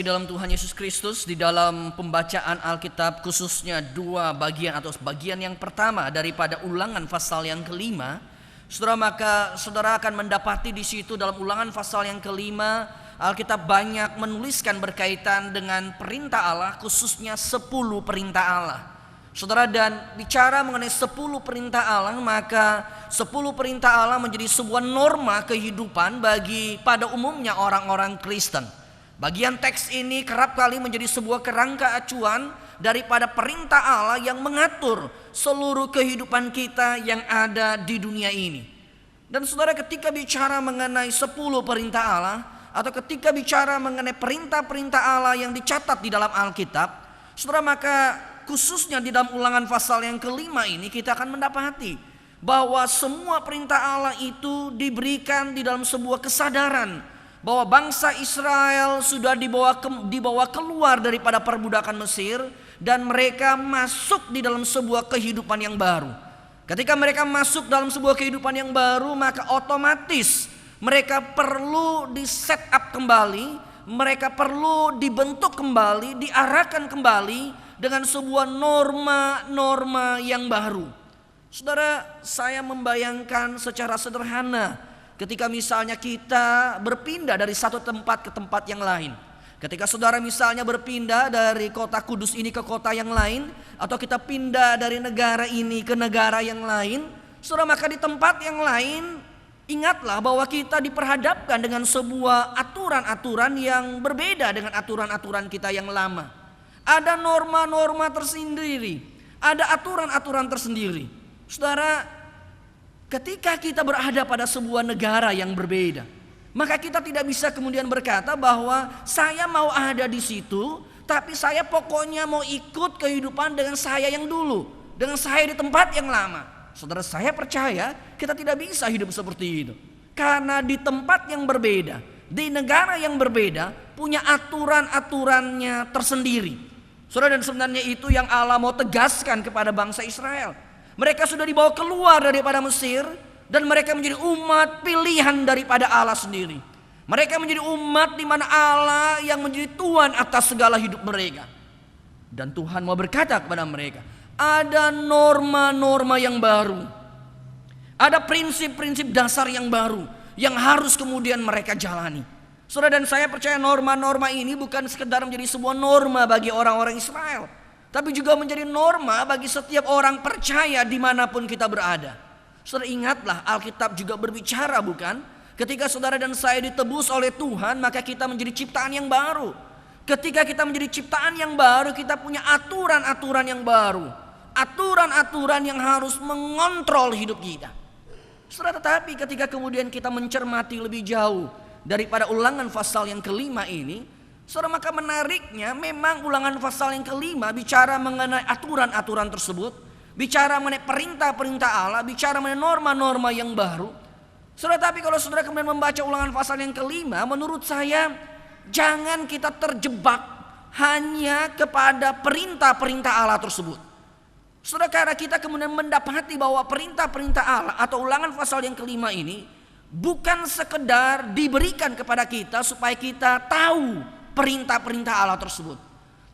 Di dalam Tuhan Yesus Kristus, di dalam pembacaan Alkitab khususnya dua bagian atau bagian yang pertama daripada Ulangan pasal yang kelima, maka saudara akan mendapati di situ dalam Ulangan pasal yang kelima, Alkitab banyak menuliskan berkaitan dengan perintah Allah, khususnya 10 perintah Allah. Saudara, dan bicara mengenai 10 perintah Allah, maka 10 perintah Allah menjadi sebuah norma kehidupan bagi pada umumnya orang-orang Kristen. Bagian teks ini kerap kali menjadi sebuah kerangka acuan daripada perintah Allah yang mengatur seluruh kehidupan kita yang ada di dunia ini. Dan saudara, ketika bicara mengenai 10 perintah Allah, atau ketika bicara mengenai perintah-perintah Allah yang dicatat di dalam Alkitab, saudara, maka khususnya di dalam Ulangan pasal yang kelima ini kita akan mendapati bahwa semua perintah Allah itu diberikan di dalam sebuah kesadaran bahwa bangsa Israel sudah dibawa keluar daripada perbudakan Mesir dan mereka masuk di dalam sebuah kehidupan yang baru. Ketika mereka masuk dalam sebuah kehidupan yang baru, maka otomatis mereka perlu di-set up kembali, mereka perlu dibentuk kembali, diarahkan kembali dengan sebuah norma-norma yang baru. Saudara, saya membayangkan secara sederhana ketika misalnya kita berpindah dari satu tempat ke tempat yang lain. Ketika saudara misalnya berpindah dari kota Kudus ini ke kota yang lain, atau kita pindah dari negara ini ke negara yang lain, saudara, maka di tempat yang lain ingatlah bahwa kita diperhadapkan dengan sebuah aturan-aturan yang berbeda dengan aturan-aturan kita yang lama. Ada norma-norma tersendiri, ada aturan-aturan tersendiri. Saudara, ketika kita berada pada sebuah negara yang berbeda, maka kita tidak bisa kemudian berkata bahwa saya mau ada di situ, tapi saya pokoknya mau ikut kehidupan dengan saya yang dulu, dengan saya di tempat yang lama. Saudara, saya percaya kita tidak bisa hidup seperti itu. Karena di tempat yang berbeda, di negara yang berbeda, punya aturan-aturannya tersendiri. Saudara, dan sebenarnya itu yang Allah mau tegaskan kepada bangsa Israel. Mereka sudah dibawa keluar daripada Mesir dan mereka menjadi umat pilihan daripada Allah sendiri. Mereka menjadi umat di mana Allah yang menjadi Tuhan atas segala hidup mereka. Dan Tuhan mau berkata kepada mereka, ada norma-norma yang baru. Ada prinsip-prinsip dasar yang baru yang harus kemudian mereka jalani. Saudara, dan saya percaya norma-norma ini bukan sekedar menjadi sebuah norma bagi orang-orang Israel, tapi juga menjadi norma bagi setiap orang percaya dimanapun kita berada. Saudara, ingatlah Alkitab juga berbicara, bukan? Ketika saudara dan saya ditebus oleh Tuhan, maka kita menjadi ciptaan yang baru. Ketika kita menjadi ciptaan yang baru, kita punya aturan-aturan yang baru. Aturan-aturan yang harus mengontrol hidup kita. Saudara, tetapi ketika kemudian kita mencermati lebih jauh daripada Ulangan pasal yang kelima ini, saudara, maka menariknya memang Ulangan pasal yang kelima bicara mengenai aturan-aturan tersebut, bicara mengenai perintah-perintah Allah, bicara mengenai norma-norma yang baru. Saudara, tapi kalau saudara kemudian membaca Ulangan pasal yang kelima, menurut saya jangan kita terjebak hanya kepada perintah-perintah Allah tersebut. Saudara, karena kita kemudian mendapati bahwa perintah-perintah Allah atau Ulangan pasal yang kelima ini bukan sekedar diberikan kepada kita supaya kita tahu perintah-perintah Allah tersebut,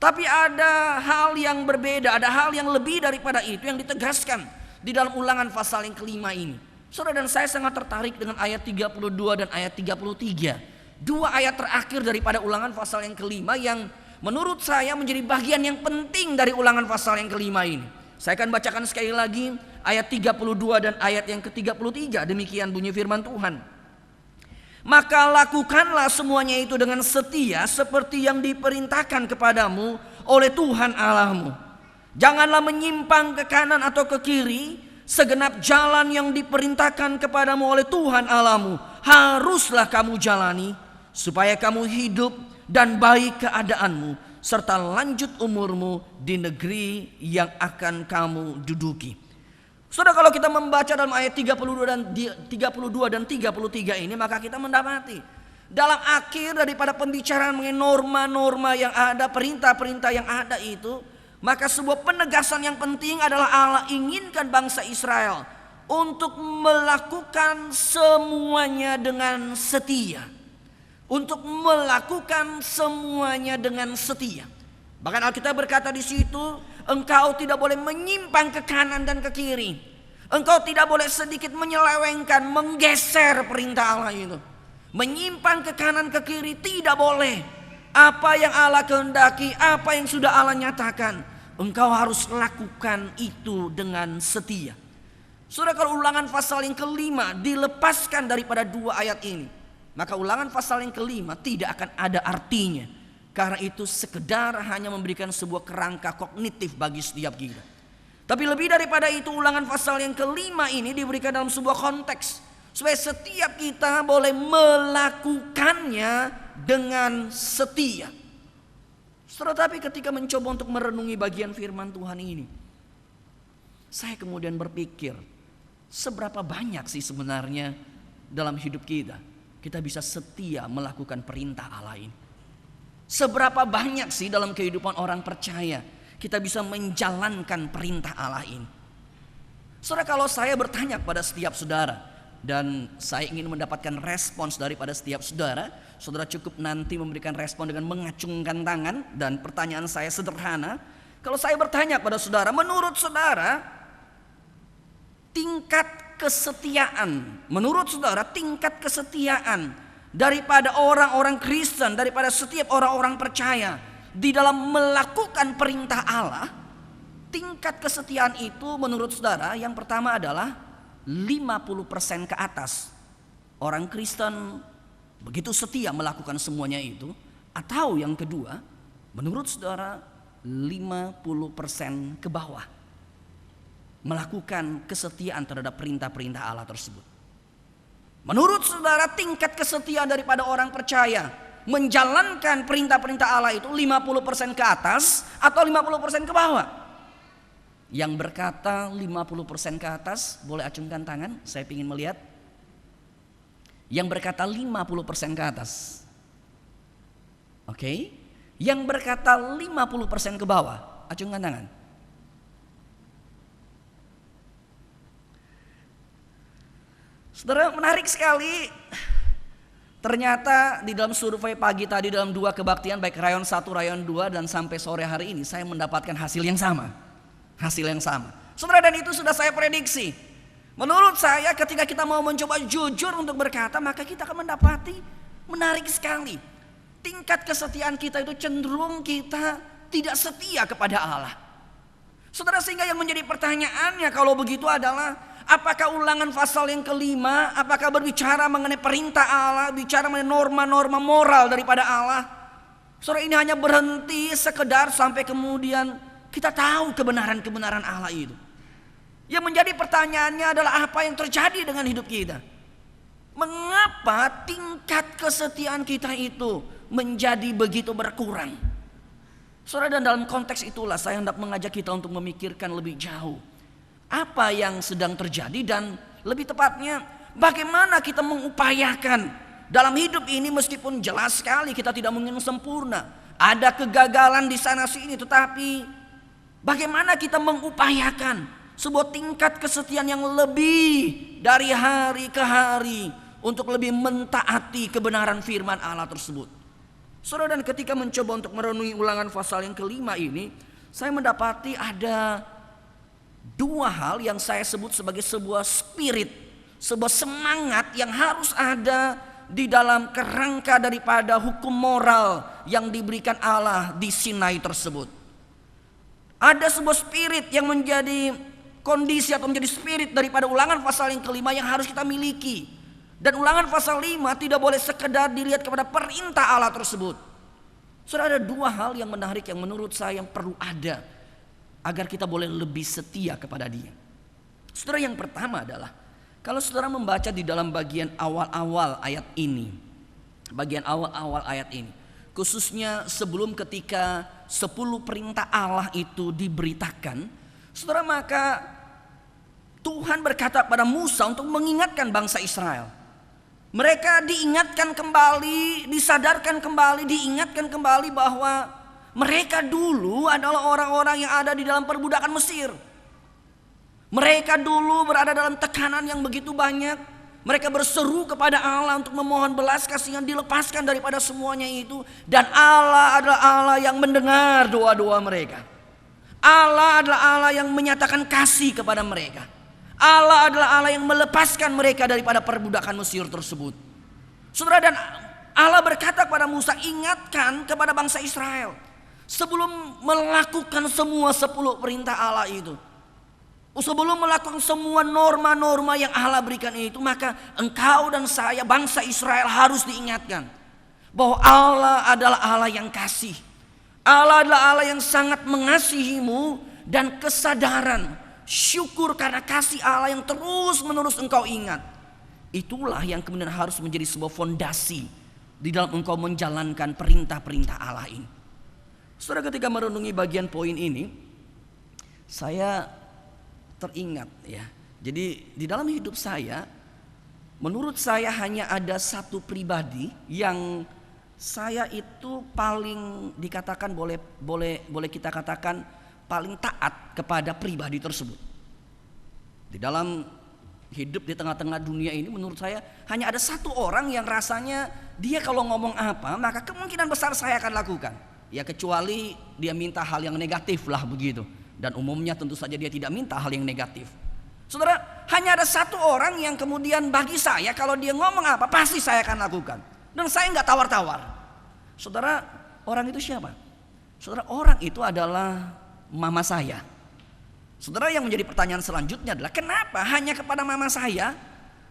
tapi ada hal yang berbeda, ada hal yang lebih daripada itu yang ditegaskan di dalam Ulangan pasal yang kelima ini. Saudara, dan saya sangat tertarik dengan ayat 32 dan ayat 33. Dua ayat terakhir daripada Ulangan pasal yang kelima yang menurut saya menjadi bagian yang penting dari Ulangan pasal yang kelima ini. Saya akan bacakan sekali lagi ayat 32 dan ayat yang ke-33. Demikian bunyi firman Tuhan. Maka lakukanlah semuanya itu dengan setia seperti yang diperintahkan kepadamu oleh Tuhan Allahmu. Janganlah menyimpang ke kanan atau ke kiri, segenap jalan yang diperintahkan kepadamu oleh Tuhan Allahmu haruslah kamu jalani, supaya kamu hidup dan baik keadaanmu, serta lanjut umurmu di negeri yang akan kamu duduki. Saudara, kalau kita membaca dalam ayat 32 dan 33 ini, maka kita mendapati dalam akhir daripada pembicaraan mengenai norma-norma yang ada, perintah-perintah yang ada itu, maka sebuah penegasan yang penting adalah Allah inginkan bangsa Israel untuk melakukan semuanya dengan setia. untuk melakukan semuanya dengan setia. Bahkan Alkitab berkata di situ, engkau tidak boleh menyimpang ke kanan dan ke kiri. Engkau tidak boleh sedikit menyelewengkan, menggeser perintah Allah itu. Menyimpang ke kanan ke kiri tidak boleh. Apa yang Allah kehendaki, apa yang sudah Allah nyatakan, engkau harus lakukan itu dengan setia. Saudara, kalau Ulangan pasal yang kelima dilepaskan daripada dua ayat ini, maka Ulangan pasal yang kelima tidak akan ada artinya. Karena itu sekedar hanya memberikan sebuah kerangka kognitif bagi setiap kita. Tapi lebih daripada itu, Ulangan pasal yang kelima ini diberikan dalam sebuah konteks, supaya setiap kita boleh melakukannya dengan setia. Tetapi ketika mencoba untuk merenungi bagian firman Tuhan ini, saya kemudian berpikir, seberapa banyak sih sebenarnya dalam hidup kita bisa setia melakukan perintah Allah ini? Seberapa banyak sih dalam kehidupan orang percaya kita bisa menjalankan perintah Allah ini? Saudara, kalau saya bertanya kepada setiap saudara, dan saya ingin mendapatkan respons daripada setiap saudara, saudara cukup nanti memberikan respon dengan mengacungkan tangan. Dan pertanyaan saya sederhana, kalau saya bertanya kepada saudara, menurut saudara tingkat kesetiaan daripada orang-orang Kristen, daripada setiap orang-orang percaya di dalam melakukan perintah Allah, tingkat kesetiaan itu menurut saudara yang pertama adalah 50% ke atas. Orang Kristen begitu setia melakukan semuanya itu. Atau yang kedua, menurut saudara 50% ke bawah melakukan kesetiaan terhadap perintah-perintah Allah tersebut. Menurut saudara tingkat kesetiaan daripada orang percaya menjalankan perintah-perintah Allah itu 50% ke atas atau 50% ke bawah? Yang berkata 50% ke atas boleh acungkan tangan, saya ingin melihat. Yang berkata 50% ke atas. Oke. Yang berkata 50% ke bawah, acungkan tangan. Saudara, menarik sekali. Ternyata di dalam survei pagi tadi dalam dua kebaktian, baik rayon 1, rayon 2 dan sampai sore hari ini, saya mendapatkan hasil yang sama. Saudara, dan itu sudah saya prediksi. Menurut saya ketika kita mau mencoba jujur untuk berkata, maka kita akan mendapati menarik sekali. Tingkat kesetiaan kita itu cenderung kita tidak setia kepada Allah. Saudara, sehingga yang menjadi pertanyaannya kalau begitu adalah, apakah Ulangan pasal yang kelima, apakah berbicara mengenai perintah Allah, bicara mengenai norma-norma moral daripada Allah? Saudara, ini hanya berhenti sekedar sampai kemudian kita tahu kebenaran-kebenaran Allah itu. Yang menjadi pertanyaannya adalah apa yang terjadi dengan hidup kita? Mengapa tingkat kesetiaan kita itu menjadi begitu berkurang? Saudara, dan dalam konteks itulah saya hendak mengajak kita untuk memikirkan lebih jauh. Apa yang sedang terjadi dan lebih tepatnya bagaimana kita mengupayakan dalam hidup ini, meskipun jelas sekali kita tidak mungkin sempurna. Ada kegagalan di sana sini, tetapi bagaimana kita mengupayakan sebuah tingkat kesetiaan yang lebih dari hari ke hari untuk lebih mentaati kebenaran firman Allah tersebut. Saudara, dan ketika mencoba untuk merenungi Ulangan pasal yang kelima ini, saya mendapati ada dua hal yang saya sebut sebagai sebuah spirit, sebuah semangat yang harus ada di dalam kerangka daripada hukum moral yang diberikan Allah di Sinai tersebut. Ada sebuah spirit yang menjadi kondisi atau menjadi spirit daripada Ulangan pasal yang kelima yang harus kita miliki. Dan Ulangan pasal 5 tidak boleh sekedar dilihat kepada perintah Allah tersebut. Saudara, ada dua hal yang menarik yang menurut saya yang perlu ada agar kita boleh lebih setia kepada Dia. Saudara, yang pertama adalah kalau saudara membaca di dalam bagian awal-awal ayat ini, khususnya sebelum ketika 10 perintah Allah itu diberitakan, saudara, maka Tuhan berkata pada Musa untuk mengingatkan bangsa Israel. Mereka diingatkan kembali, disadarkan kembali, diingatkan kembali bahwa mereka dulu adalah orang-orang yang ada di dalam perbudakan Mesir. Mereka dulu berada dalam tekanan yang begitu banyak. Mereka berseru kepada Allah untuk memohon belas kasihan, dilepaskan daripada semuanya itu. Dan Allah adalah Allah yang mendengar doa-doa mereka. Allah adalah Allah yang menyatakan kasih kepada mereka. Allah adalah Allah yang melepaskan mereka daripada perbudakan Mesir tersebut. Saudara, dan Allah berkata kepada Musa, ingatkan kepada bangsa Israel sebelum melakukan semua 10 perintah Allah itu. Sebelum melakukan semua norma-norma yang Allah berikan itu, maka engkau dan saya, bangsa Israel, harus diingatkan bahwa Allah adalah Allah yang kasih. Allah adalah Allah yang sangat mengasihimu, dan kesadaran syukur karena kasih Allah yang terus menerus engkau ingat, itulah yang kemudian harus menjadi sebuah fondasi di dalam engkau menjalankan perintah-perintah Allah ini. Saudara, ketika merenungi bagian poin ini, saya teringat ya. Jadi di dalam hidup saya, menurut saya hanya ada satu pribadi yang saya itu paling dikatakan boleh kita katakan paling taat kepada pribadi tersebut. Di dalam hidup di tengah-tengah dunia ini, menurut saya hanya ada satu orang yang rasanya dia kalau ngomong apa maka kemungkinan besar saya akan lakukan. Ya kecuali dia minta hal yang negatif lah begitu. Dan umumnya tentu saja dia tidak minta hal yang negatif. Saudara, hanya ada satu orang yang kemudian bagi saya kalau dia ngomong apa pasti saya akan lakukan. Dan saya nggak tawar-tawar. Saudara, orang itu siapa? Saudara, orang itu adalah mama saya. Saudara, yang menjadi pertanyaan selanjutnya adalah kenapa hanya kepada mama saya,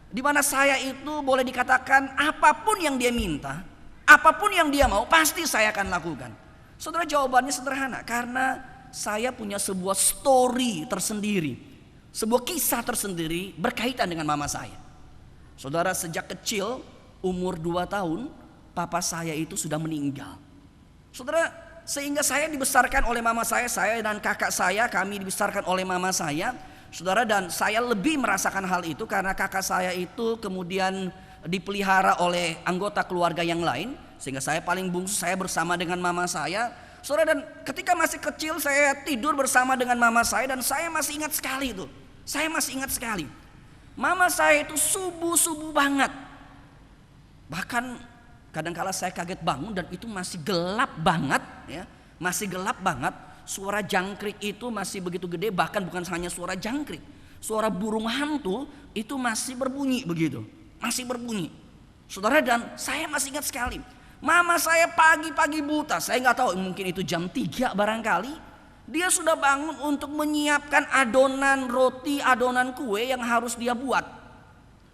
di mana saya itu boleh dikatakan apapun yang dia minta, apapun yang dia mau pasti saya akan lakukan. Saudara, jawabannya sederhana, karena saya punya sebuah story tersendiri, sebuah kisah tersendiri berkaitan dengan mama saya. Saudara, sejak kecil umur 2 tahun papa saya itu sudah meninggal. Saudara, sehingga saya dibesarkan oleh mama saya dan kakak saya, kami dibesarkan oleh mama saya. Saudara, dan saya lebih merasakan hal itu karena kakak saya itu kemudian dipelihara oleh anggota keluarga yang lain, sehingga saya paling bungsu, saya bersama dengan mama saya. Saudara, dan ketika masih kecil saya tidur bersama dengan mama saya, dan saya masih ingat sekali itu. Saya masih ingat sekali. Mama saya itu subuh-subuh banget. Bahkan kadang-kala saya kaget bangun dan itu masih gelap banget ya. Masih gelap banget. Suara jangkrik itu masih begitu gede, bahkan bukan hanya suara jangkrik. Suara burung hantu itu masih berbunyi begitu. Masih berbunyi. Saudara, dan saya masih ingat sekali. Mama saya pagi-pagi buta, saya nggak tahu, mungkin itu jam 3 barangkali. Dia sudah bangun untuk menyiapkan adonan roti, adonan kue yang harus dia buat.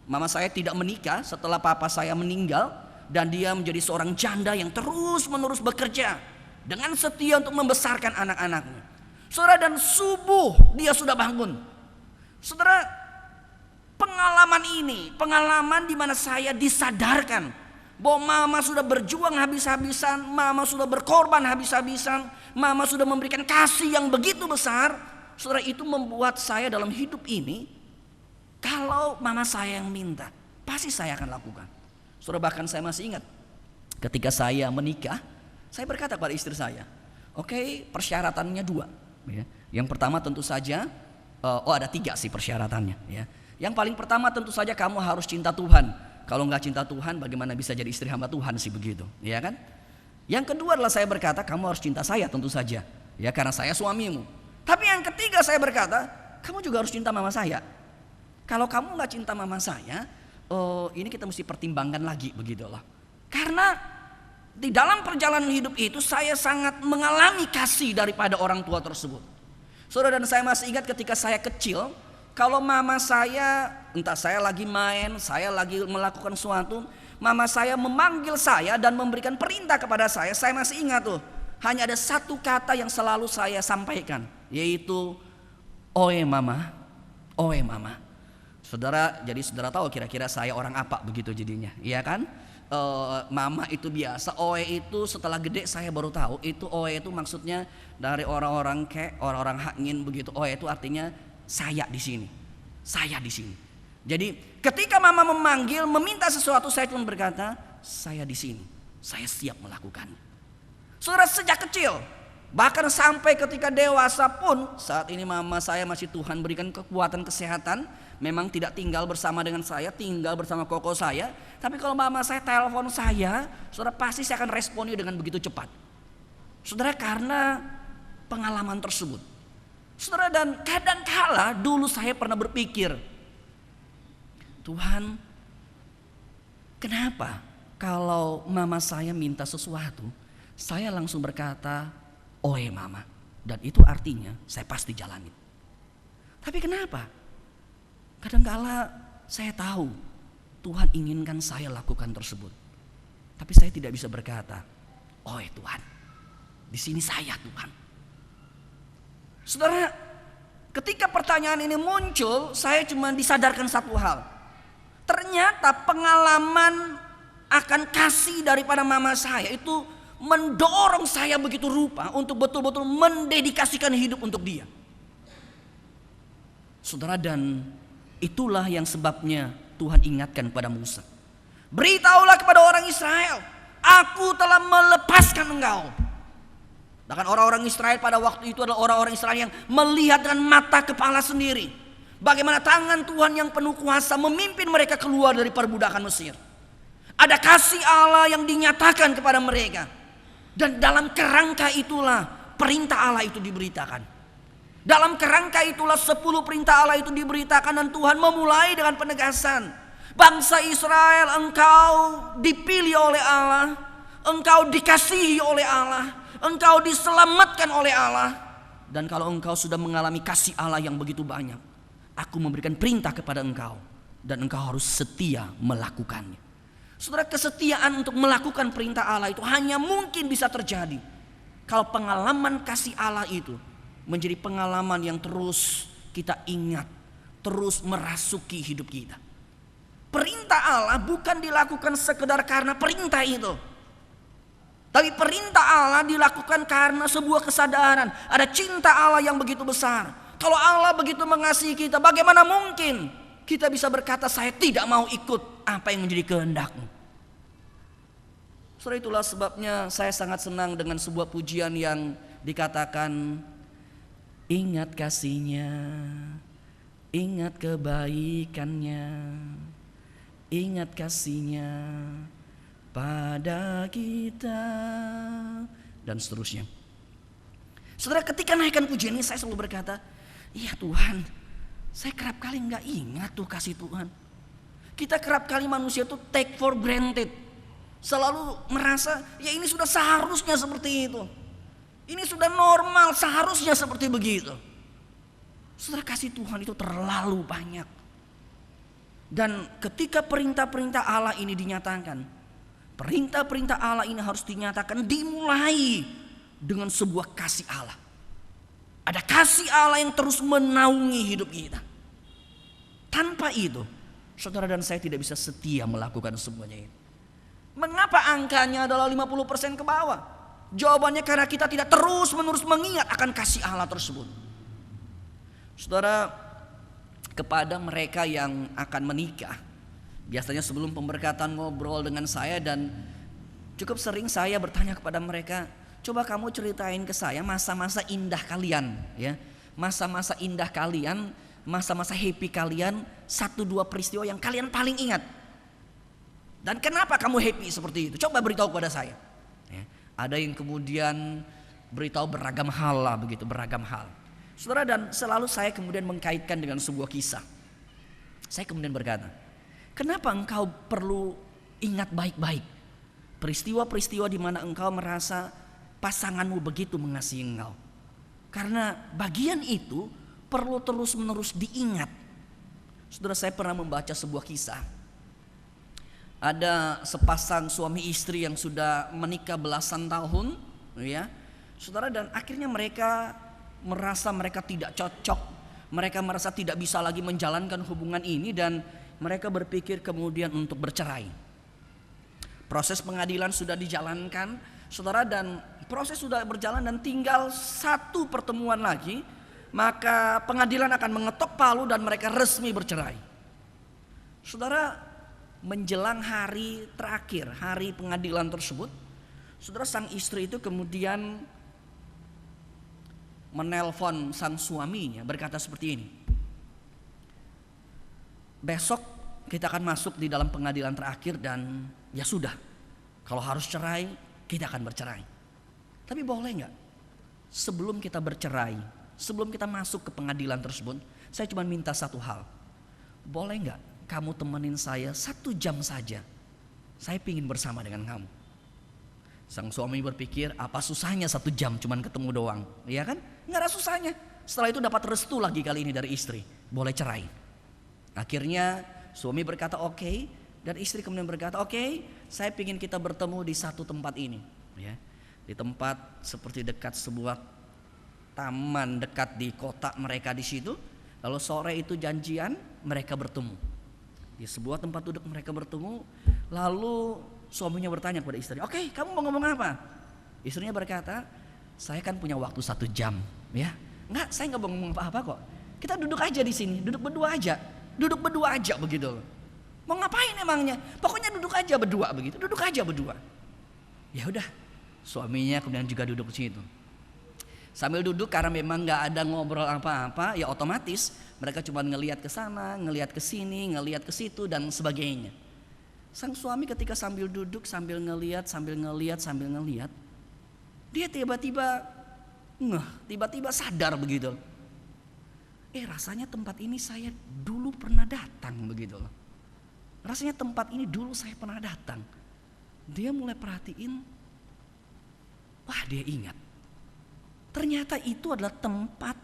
Mama saya tidak menikah setelah papa saya meninggal, dan dia menjadi seorang janda yang terus-menerus bekerja dengan setia untuk membesarkan anak-anaknya. Saudara, dan subuh dia sudah bangun. Saudara, pengalaman ini, pengalaman di mana saya disadarkan bahwa mama sudah berjuang habis-habisan, mama sudah berkorban habis-habisan, mama sudah memberikan kasih yang begitu besar. Saudara, itu membuat saya dalam hidup ini, kalau mama saya yang minta, pasti saya akan lakukan. Saudara, bahkan saya masih ingat ketika saya menikah, saya berkata kepada istri saya, oke, persyaratannya 2 ya. Yang pertama tentu saja, ada 3 sih persyaratannya ya. Yang paling pertama tentu saja kamu harus cinta Tuhan. Kalau nggak cinta Tuhan, bagaimana bisa jadi istri hamba Tuhan sih begitu, ya kan? Yang kedua adalah saya berkata, kamu harus cinta saya tentu saja, ya karena saya suamimu. Tapi yang ketiga saya berkata, kamu juga harus cinta mama saya. Kalau kamu nggak cinta mama saya, ini kita mesti pertimbangkan lagi begitulah. Karena di dalam perjalanan hidup itu saya sangat mengalami kasih daripada orang tua tersebut. Saudara, dan saya masih ingat ketika saya kecil, kalau mama saya, entah saya lagi main, saya lagi melakukan sesuatu, mama saya memanggil saya dan memberikan perintah kepada saya masih ingat tuh. Hanya ada satu kata yang selalu saya sampaikan, yaitu oe mama, oe mama. Saudara, jadi saudara tahu kira-kira saya orang apa begitu jadinya, iya kan? Mama itu biasa, oe itu setelah gede saya baru tahu itu oe itu maksudnya dari orang-orang orang-orang Hangin begitu. Oe itu artinya saya di sini, saya di sini. Jadi ketika mama memanggil, meminta sesuatu, saya cuma berkata, saya di sini, saya siap melakukannya. Saudara, sejak kecil, bahkan sampai ketika dewasa pun, saat ini mama saya masih Tuhan berikan kekuatan kesehatan, memang tidak tinggal bersama dengan saya, tinggal bersama koko saya. Tapi kalau mama saya telepon saya, saudara, pasti saya akan responnya dengan begitu cepat. Saudara, karena pengalaman tersebut. Saudara, dan kadangkala dulu saya pernah berpikir, Tuhan, kenapa kalau mama saya minta sesuatu, saya langsung berkata, "Oe mama." Dan itu artinya saya pasti jalani. Tapi kenapa? Kadangkala saya tahu Tuhan inginkan saya lakukan tersebut. Tapi saya tidak bisa berkata, "Oe Tuhan, di sini saya Tuhan." Saudara, ketika pertanyaan ini muncul, saya cuma disadarkan satu hal. Ternyata pengalaman akan kasih daripada mama saya itu mendorong saya begitu rupa untuk betul-betul mendedikasikan hidup untuk dia. Saudara, dan itulah yang sebabnya Tuhan ingatkan kepada Musa. Beritahulah kepada orang Israel, aku telah melepaskan engkau. Bahkan orang-orang Israel pada waktu itu adalah orang-orang Israel yang melihat dengan mata kepala sendiri bagaimana tangan Tuhan yang penuh kuasa memimpin mereka keluar dari perbudakan Mesir. Ada kasih Allah yang dinyatakan kepada mereka. Dan dalam kerangka itulah perintah Allah itu diberitakan. Dalam kerangka itulah 10 perintah Allah itu diberitakan, dan Tuhan memulai dengan penegasan. Bangsa Israel, engkau dipilih oleh Allah, engkau dikasihi oleh Allah, engkau diselamatkan oleh Allah. Dan kalau engkau sudah mengalami kasih Allah yang begitu banyak, aku memberikan perintah kepada engkau, dan engkau harus setia melakukannya. Saudara, kesetiaan untuk melakukan perintah Allah itu hanya mungkin bisa terjadi kalau pengalaman kasih Allah itu menjadi pengalaman yang terus kita ingat, terus merasuki hidup kita. Perintah Allah bukan dilakukan sekedar karena perintah itu, tapi perintah Allah dilakukan karena sebuah kesadaran ada cinta Allah yang begitu besar. Kalau Allah begitu mengasihi kita, bagaimana mungkin kita bisa berkata, "Saya tidak mau ikut apa yang menjadi kehendak-Mu"? Saudara, itulah sebabnya saya sangat senang dengan sebuah pujian yang dikatakan, ingat kasih-Nya, ingat kebaikan-Nya, ingat kasih-Nya pada kita, dan seterusnya. Saudara, ketika naikkan pujian ini saya selalu berkata, iya Tuhan, saya kerap kali nggak ingat tuh kasih Tuhan. Kita kerap kali manusia tuh take for granted, selalu merasa ya ini sudah seharusnya seperti itu, ini sudah normal, seharusnya seperti begitu. Saudara, kasih Tuhan itu terlalu banyak. Dan ketika perintah-perintah Allah ini dinyatakan, perintah-perintah Allah ini harus dinyatakan dimulai dengan sebuah kasih Allah. Ada kasih Allah yang terus menaungi hidup kita. Tanpa itu, saudara dan saya tidak bisa setia melakukan semuanya ini. Mengapa angkanya adalah 50% ke bawah? Jawabannya karena kita tidak terus-menerus mengingat akan kasih Allah tersebut. Saudara, kepada mereka yang akan menikah, biasanya sebelum pemberkatan ngobrol dengan saya, dan cukup sering saya bertanya kepada mereka, coba kamu ceritain ke saya masa-masa indah kalian, ya, masa-masa indah kalian, masa-masa happy kalian, 1-2 peristiwa yang kalian paling ingat. Dan kenapa kamu happy seperti itu? Coba beritahu kepada saya. Ya, ada yang kemudian beritahu beragam hal lah, begitu, beragam hal. Saudara, dan selalu saya kemudian mengkaitkan dengan sebuah kisah. Saya kemudian berkata, kenapa engkau perlu ingat baik-baik peristiwa-peristiwa di mana engkau merasa pasanganmu begitu mengasihi engkau? Karena bagian itu perlu terus-menerus diingat. Saudara, saya pernah membaca sebuah kisah. Ada sepasang suami istri yang sudah menikah belasan tahun, ya, saudara, dan akhirnya mereka merasa mereka tidak cocok, mereka merasa tidak bisa lagi menjalankan hubungan ini, dan mereka berpikir kemudian untuk bercerai. Proses pengadilan sudah dijalankan, saudara, dan proses sudah berjalan dan tinggal 1 pertemuan lagi, maka pengadilan akan mengetok palu dan mereka resmi bercerai. Saudara, menjelang hari terakhir, hari pengadilan tersebut, saudara, sang istri itu kemudian menelpon sang suaminya berkata seperti ini, besok kita akan masuk di dalam pengadilan terakhir dan ya sudah, kalau harus cerai kita akan bercerai. Tapi boleh nggak sebelum kita bercerai, sebelum kita masuk ke pengadilan tersebut, saya cuma minta satu hal. Boleh nggak kamu temenin saya 1 jam saja? Saya pingin bersama dengan kamu. Sang suami berpikir, apa susahnya 1 jam cuman ketemu doang, ya kan? Nggak ada susahnya. Setelah itu dapat restu lagi kali ini dari istri, boleh cerai. Akhirnya suami berkata oke, dan istri kemudian berkata oke, saya pingin kita bertemu di satu tempat ini, ya, di tempat seperti dekat sebuah taman dekat di kota mereka di situ. Lalu sore itu janjian mereka bertemu di sebuah tempat duduk, mereka bertemu. Lalu suaminya bertanya kepada istri, oke, kamu mau ngomong apa? Istrinya berkata, saya kan punya waktu 1 jam, ya. Enggak, saya nggak mau ngomong apa-apa kok. Kita duduk aja di sini, duduk berdua aja begitu. Mau ngapain emangnya? Pokoknya duduk aja berdua begitu, duduk aja berdua. Ya udah, suaminya kemudian juga duduk di situ. Sambil duduk karena memang nggak ada ngobrol apa-apa, ya otomatis mereka cuma ngelihat ke sana, ngelihat ke sini, ngelihat ke situ dan sebagainya. Sang suami ketika sambil duduk, sambil ngelihat, dia tiba-tiba sadar begitu. Rasanya tempat ini saya dulu pernah datang begitu loh. Rasanya tempat ini dulu saya pernah datang. Dia mulai perhatiin, wah dia ingat. Ternyata itu adalah tempat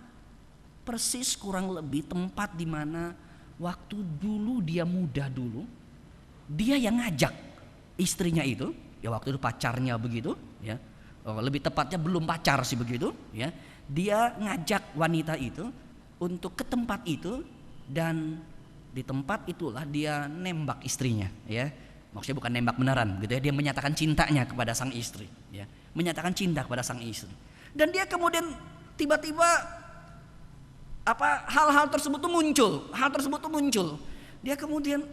persis kurang lebih tempat di mana waktu dulu dia muda dulu, dia yang ngajak istrinya itu, ya waktu itu pacarnya begitu, ya. Lebih tepatnya belum pacar sih begitu, ya. Dia ngajak wanita itu untuk ke tempat itu dan di tempat itulah dia nembak istrinya, ya. Maksudnya bukan nembak beneran gitu ya, dia menyatakan cintanya kepada sang istri, ya. Menyatakan cinta kepada sang istri. Dan dia kemudian tiba-tiba hal-hal tersebut tuh muncul. Dia kemudian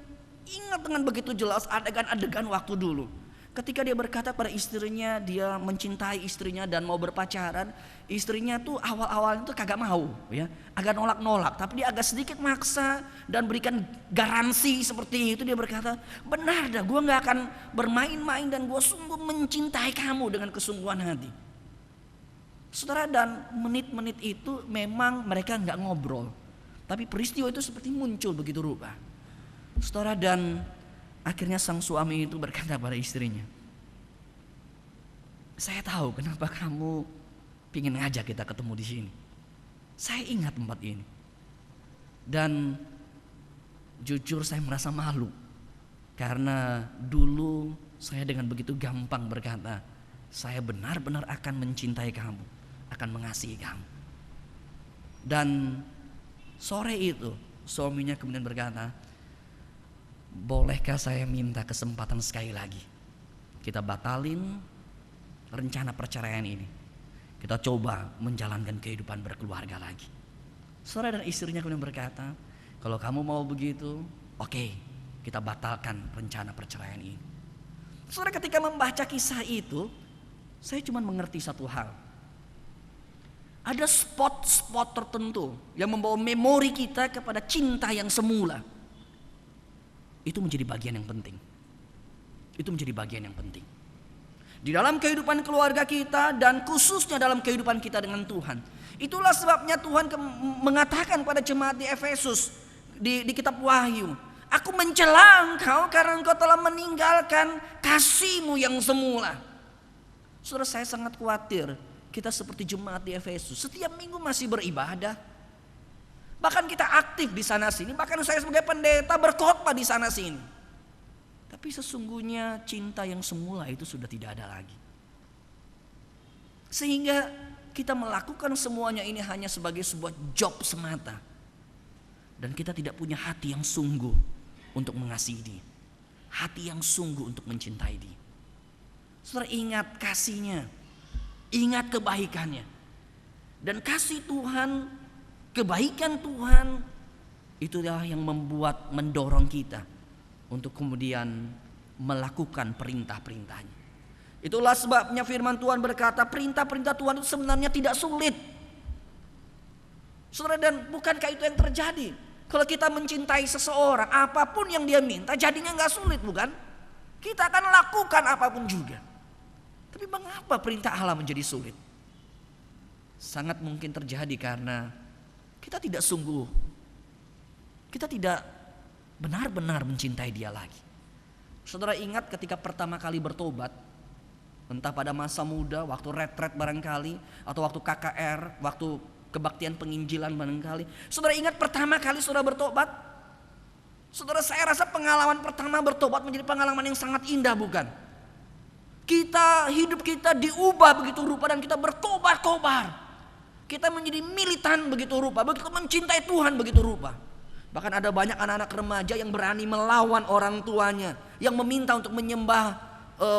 ingat dengan begitu jelas adegan-adegan waktu dulu. Ketika dia berkata pada istrinya, dia mencintai istrinya dan mau berpacaran, istrinya tuh awal-awalnya tuh kagak mau, ya, agak nolak-nolak, tapi dia agak sedikit maksa dan berikan garansi seperti itu. Dia berkata, benar dah, gue nggak akan bermain-main dan gue sungguh mencintai kamu dengan kesungguhan hati. Saudara, dan menit-menit itu memang mereka nggak ngobrol, tapi peristiwa itu seperti muncul begitu rupa. Saudara, dan akhirnya sang suami itu berkata pada istrinya, saya tahu kenapa kamu ingin ngajak kita ketemu di sini. Saya ingat tempat ini. Dan jujur saya merasa malu karena dulu saya dengan begitu gampang berkata, saya benar-benar akan mencintai kamu, akan mengasihi kamu. Dan sore itu suaminya kemudian berkata, bolehkah saya minta kesempatan sekali lagi? Kita batalin rencana perceraian ini. Kita coba menjalankan kehidupan berkeluarga lagi. Saudara, dan istrinya kemudian berkata, kalau kamu mau begitu, oke, kita batalkan rencana perceraian ini. Saudara, ketika membaca kisah itu, saya cuma mengerti satu hal. Ada spot-spot tertentu yang membawa memori kita kepada cinta yang semula. Itu menjadi bagian yang penting. Di dalam kehidupan keluarga kita dan khususnya dalam kehidupan kita dengan Tuhan. Itulah sebabnya Tuhan mengatakan pada jemaat di Efesus di kitab Wahyu, aku mencela engkau karena engkau telah meninggalkan kasihmu yang semula. Saudara, saya sangat khawatir kita seperti jemaat di Efesus, setiap minggu masih beribadah. Bahkan kita aktif di sana sini, bahkan saya sebagai pendeta berkhotbah di sana sini. Tapi sesungguhnya cinta yang semula itu sudah tidak ada lagi. Sehingga kita melakukan semuanya ini hanya sebagai sebuah job semata. Dan kita tidak punya hati yang sungguh untuk mengasihi dia. Hati yang sungguh untuk mencintai dia. Saudara, ingat kasihnya, ingat kebaikannya. Dan kasih Tuhan, kebaikan Tuhan, itulah yang mendorong kita untuk kemudian melakukan perintah-perintahnya. Itulah sebabnya firman Tuhan berkata, perintah-perintah Tuhan itu sebenarnya tidak sulit. Saudara, dan bukankah itu yang terjadi? Kalau kita mencintai seseorang, apapun yang dia minta jadinya nggak sulit, bukan? Kita akan lakukan apapun juga. Tapi mengapa perintah Allah menjadi sulit? Sangat mungkin terjadi karena kita tidak benar-benar mencintai dia lagi. Saudara ingat ketika pertama kali bertobat, entah pada masa muda, waktu retret barangkali, atau waktu KKR, waktu kebaktian penginjilan barangkali. Saudara ingat pertama kali saudara bertobat? Saudara, saya rasa pengalaman pertama bertobat menjadi pengalaman yang sangat indah, bukan? Hidup kita diubah begitu rupa dan kita berkobar-kobar. Kita menjadi militan begitu rupa, begitu mencintai Tuhan begitu rupa. Bahkan ada banyak anak-anak remaja yang berani melawan orang tuanya, yang meminta untuk menyembah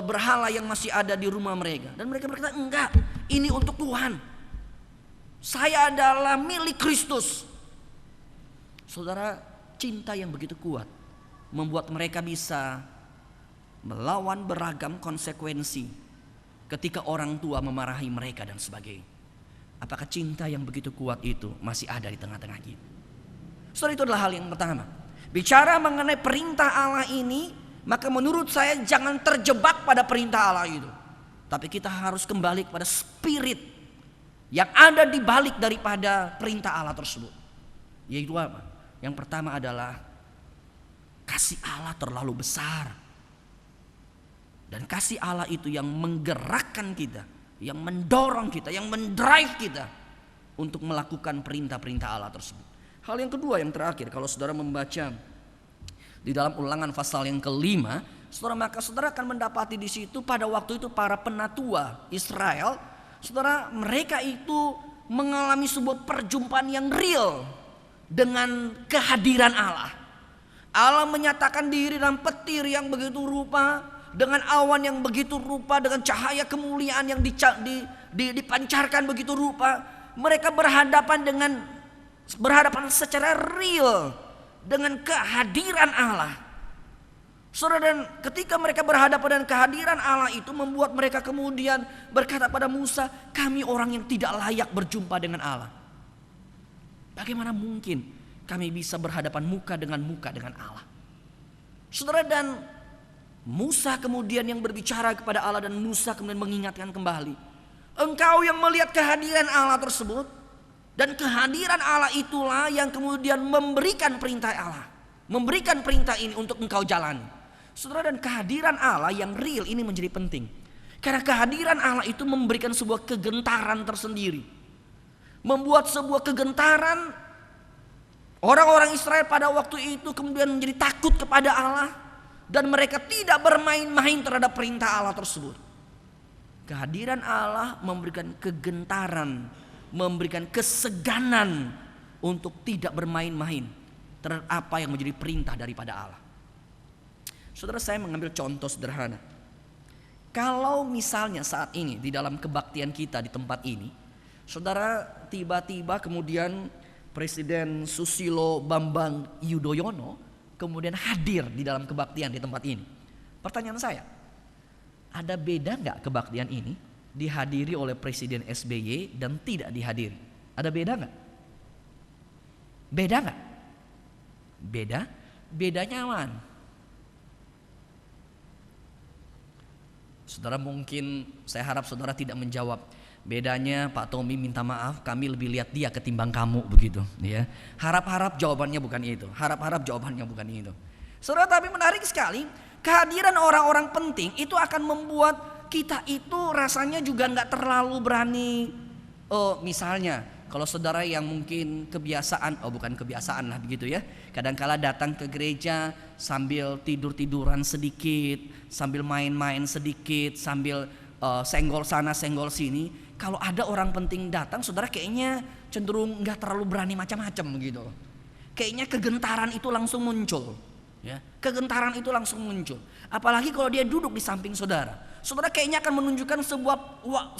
berhala yang masih ada di rumah mereka. Dan mereka berkata, enggak, ini untuk Tuhan. Saya adalah milik Kristus. Saudara, cinta yang begitu kuat membuat mereka bisa melawan beragam konsekuensi ketika orang tua memarahi mereka dan sebagainya. Apakah cinta yang begitu kuat itu masih ada di tengah-tengah kita? Saudara, itu adalah hal yang pertama. Bicara mengenai perintah Allah ini, maka menurut saya jangan terjebak pada perintah Allah itu. Tapi kita harus kembali kepada spirit yang ada di balik daripada perintah Allah tersebut. Yaitu apa? Yang pertama adalah kasih Allah terlalu besar. Dan kasih Allah itu yang menggerakkan kita, yang mendorong kita, yang mendrive kita untuk melakukan perintah-perintah Allah tersebut. Hal yang kedua, yang terakhir, kalau saudara membaca di dalam Ulangan pasal yang ke-5, saudara, maka saudara akan mendapati di situ pada waktu itu para penatua Israel, saudara, mereka itu mengalami sebuah perjumpaan yang real dengan kehadiran Allah. Allah menyatakan diri dalam petir yang begitu rupa, dengan awan yang begitu rupa, dengan cahaya kemuliaan yang dipancarkan begitu rupa. Mereka berhadapan secara real dengan kehadiran Allah. Saudara, dan ketika mereka berhadapan dengan kehadiran Allah itu membuat mereka kemudian berkata pada Musa, kami orang yang tidak layak berjumpa dengan Allah. Bagaimana mungkin kami bisa berhadapan muka dengan Allah? Saudara, dan Musa kemudian yang berbicara kepada Allah, dan Musa kemudian mengingatkan kembali, engkau yang melihat kehadiran Allah tersebut, dan kehadiran Allah itulah yang kemudian memberikan perintah Allah, memberikan perintah ini untuk engkau jalani. Saudara, dan kehadiran Allah yang real ini menjadi penting, karena kehadiran Allah itu memberikan sebuah kegentaran tersendiri, membuat sebuah kegentaran. Orang-orang Israel pada waktu itu kemudian menjadi takut kepada Allah, dan mereka tidak bermain-main terhadap perintah Allah tersebut. Kehadiran Allah memberikan kegentaran, memberikan keseganan untuk tidak bermain-main terhadap apa yang menjadi perintah daripada Allah. Saudara, saya mengambil contoh sederhana. Kalau misalnya saat ini di dalam kebaktian kita di tempat ini, saudara, tiba-tiba kemudian Presiden Susilo Bambang Yudhoyono kemudian hadir di dalam kebaktian di tempat ini. Pertanyaan saya, ada beda nggak kebaktian ini dihadiri oleh Presiden SBY dan tidak dihadiri? Ada beda nggak? Beda nggak? Beda? Bedanya mana? Saudara, mungkin saya harap saudara tidak menjawab, bedanya Pak Tommy minta maaf, kami lebih lihat dia ketimbang kamu, begitu ya. Harap-harap jawabannya bukan itu. Harap-harap jawabannya bukan itu. Saudara, tapi menarik sekali, kehadiran orang-orang penting itu akan membuat kita itu rasanya juga nggak terlalu berani. Misalnya kalau saudara yang mungkin bukan kebiasaan lah begitu ya, kadangkala datang ke gereja sambil tidur-tiduran sedikit, sambil main-main sedikit, sambil senggol sana senggol sini. Kalau ada orang penting datang, saudara kayaknya cenderung nggak terlalu berani macam-macam gitu. Kayaknya kegentaran itu langsung muncul, ya. Kegentaran itu langsung muncul. Apalagi kalau dia duduk di samping saudara. Saudara kayaknya akan menunjukkan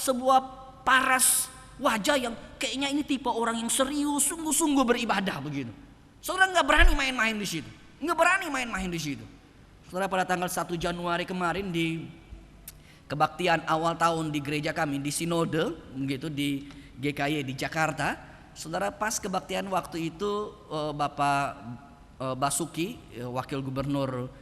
sebuah paras wajah yang kayaknya ini tipe orang yang serius, sungguh-sungguh beribadah begitu. Saudara nggak berani main-main di situ, nggak berani main-main di situ. Saudara, pada tanggal 1 Januari kemarin di kebaktian awal tahun di gereja kami di Sinode begitu di GKY di Jakarta, Saudara, pas kebaktian waktu itu Bapak Basuki, Wakil Gubernur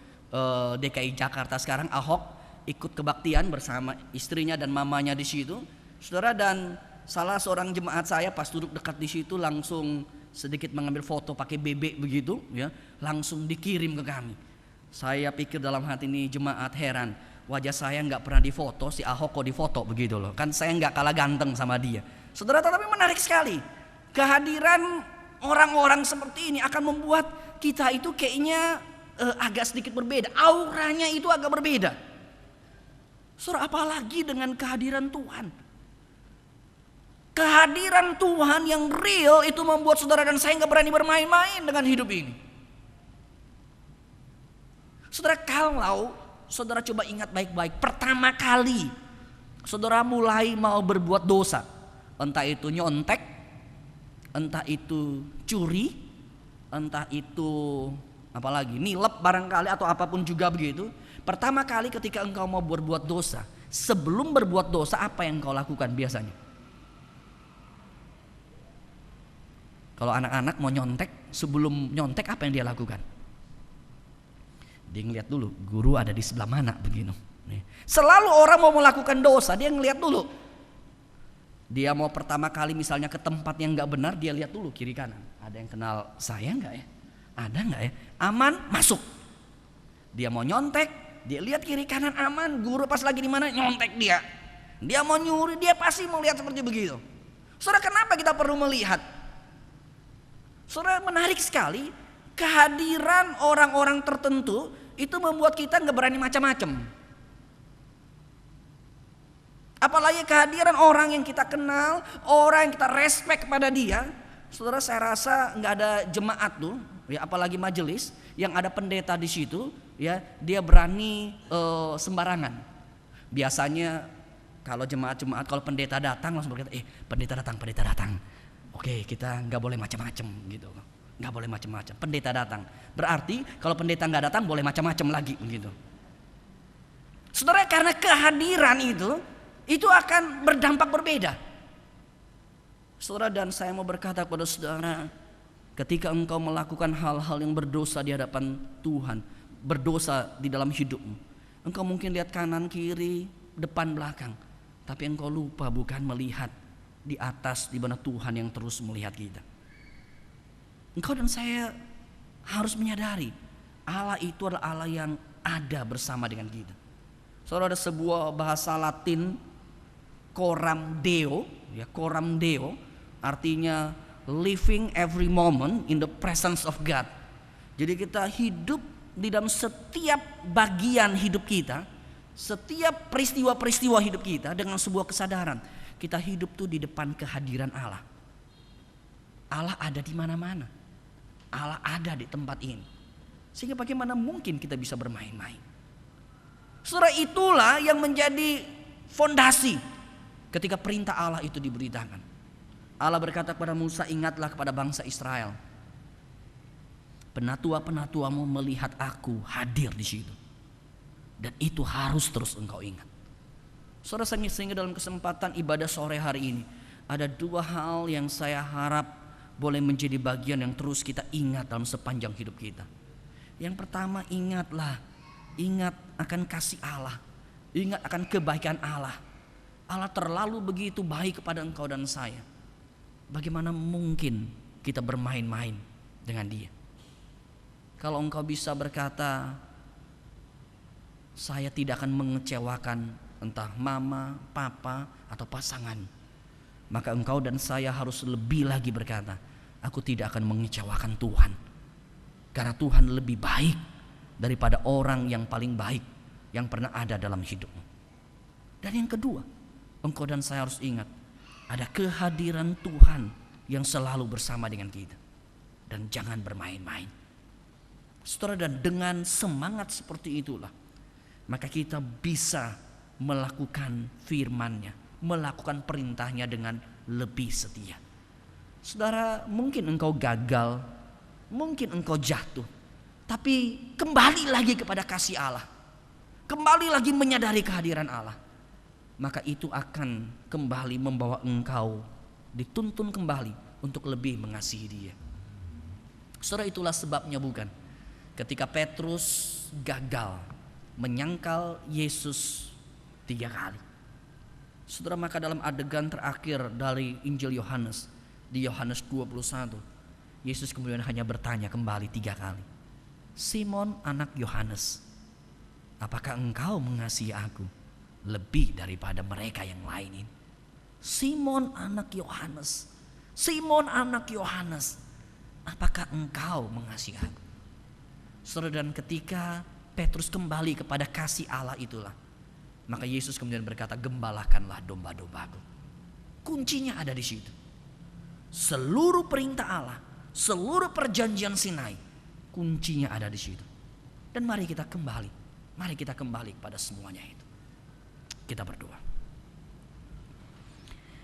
DKI Jakarta sekarang, Ahok, ikut kebaktian bersama istrinya dan mamanya di situ. Saudara, dan salah seorang jemaat saya pas duduk dekat di situ langsung sedikit mengambil foto pakai bebek begitu ya, langsung dikirim ke kami. Saya pikir dalam hati ini, jemaat heran, wajah saya nggak pernah difoto, si Ahok kok difoto begitu loh. Kan saya nggak kalah ganteng sama dia. Saudara, tetapi menarik sekali. Kehadiran orang-orang seperti ini akan membuat kita itu kayaknya agak sedikit berbeda. Auranya itu agak berbeda. Saudara, apalagi dengan kehadiran Tuhan. Kehadiran Tuhan yang real itu membuat saudara dan saya nggak berani bermain-main dengan hidup ini. Saudara, kalau saudara coba ingat baik-baik, pertama kali saudara mulai mau berbuat dosa, entah itu nyontek, entah itu curi, entah itu apalagi nilep barangkali atau apapun juga begitu. Pertama kali ketika engkau mau berbuat dosa, sebelum berbuat dosa apa yang engkau lakukan biasanya? Kalau anak-anak mau nyontek, sebelum nyontek apa yang dia lakukan? Dia ngeliat dulu guru ada di sebelah mana begitu. Selalu orang mau melakukan dosa, dia ngeliat dulu. Dia mau pertama kali misalnya ke tempat yang nggak benar, dia lihat dulu kiri kanan. Ada yang kenal saya nggak ya? Ada nggak ya? Aman, masuk. Dia mau nyontek, dia lihat kiri kanan aman. Guru pas lagi di mana, nyontek dia. Dia mau nyuri, dia pasti mau lihat seperti begitu. Saudara, kenapa kita perlu melihat? Saudara, menarik sekali. Kehadiran orang-orang tertentu itu membuat kita nggak berani macam-macam. Apalagi kehadiran orang yang kita kenal, orang yang kita respect kepada dia. Saudara, saya rasa nggak ada jemaat tuh, ya apalagi majelis yang ada pendeta di situ, ya dia berani sembarangan. Biasanya kalau jemaat-jemaat, kalau pendeta datang langsung berkata, pendeta datang. Oke, kita nggak boleh macam-macam gitu, nggak boleh macam-macam. Pendeta datang, berarti kalau pendeta nggak datang boleh macam-macam lagi gitu. Saudara, karena kehadiran itu akan berdampak berbeda. Saudara, dan saya mau berkata kepada saudara, ketika engkau melakukan hal-hal yang berdosa di hadapan Tuhan, berdosa di dalam hidupmu, engkau mungkin lihat kanan kiri, depan belakang, tapi engkau lupa bukan melihat di atas di mana Tuhan yang terus melihat kita. Engkau dan saya harus menyadari Allah itu adalah Allah yang ada bersama dengan kita. Saudara, ada sebuah bahasa Latin, coram deo, ya coram deo, artinya living every moment in the presence of God. Jadi kita hidup di dalam setiap bagian hidup kita, setiap peristiwa-peristiwa hidup kita dengan sebuah kesadaran kita hidup tuh di depan kehadiran Allah. Allah ada di mana-mana. Allah ada di tempat ini. Sehingga bagaimana mungkin kita bisa bermain-main? Saudara, itulah yang menjadi fondasi ketika perintah Allah itu diberitakan. Allah berkata kepada Musa, ingatlah kepada bangsa Israel. Penatua-penatuamu melihat aku hadir di situ. Dan itu harus terus engkau ingat. Saudara, sehingga dalam kesempatan ibadah sore hari ini ada dua hal yang saya harap boleh menjadi bagian yang terus kita ingat dalam sepanjang hidup kita. Yang pertama, ingat akan kasih Allah, ingat akan kebaikan Allah. Allah terlalu begitu baik kepada engkau dan saya. Bagaimana mungkin kita bermain-main dengan Dia? Kalau engkau bisa berkata, saya tidak akan mengecewakan entah mama, papa, atau pasangan, maka engkau dan saya harus lebih lagi berkata, aku tidak akan mengecewakan Tuhan. Karena Tuhan lebih baik daripada orang yang paling baik yang pernah ada dalam hidupmu. Dan yang kedua, engkau dan saya harus ingat, ada kehadiran Tuhan yang selalu bersama dengan kita. Dan jangan bermain-main. Saudara, dan dengan semangat seperti itulah, maka kita bisa melakukan firman-Nya, melakukan perintahnya dengan lebih setia. Saudara, mungkin engkau gagal, mungkin engkau jatuh, tapi kembali lagi kepada kasih Allah, kembali lagi menyadari kehadiran Allah, maka itu akan kembali membawa engkau dituntun kembali untuk lebih mengasihi dia. Saudara, itulah sebabnya bukan ketika Petrus gagal menyangkal Yesus 3 kali. Saudara, maka dalam adegan terakhir dari Injil Yohanes, di Yohanes 21, Yesus kemudian hanya bertanya kembali 3 kali. Simon anak Yohanes, apakah engkau mengasihi aku lebih daripada mereka yang lain ini? Simon anak Yohanes, Simon anak Yohanes, apakah engkau mengasihi aku? Saudara, dan ketika Petrus kembali kepada kasih Allah itulah, maka Yesus kemudian berkata, gembalakanlah domba-dombaku. Kuncinya ada di situ. Seluruh perintah Allah, seluruh perjanjian Sinai, kuncinya ada di situ. Dan mari kita kembali kepada semuanya itu. Kita berdoa.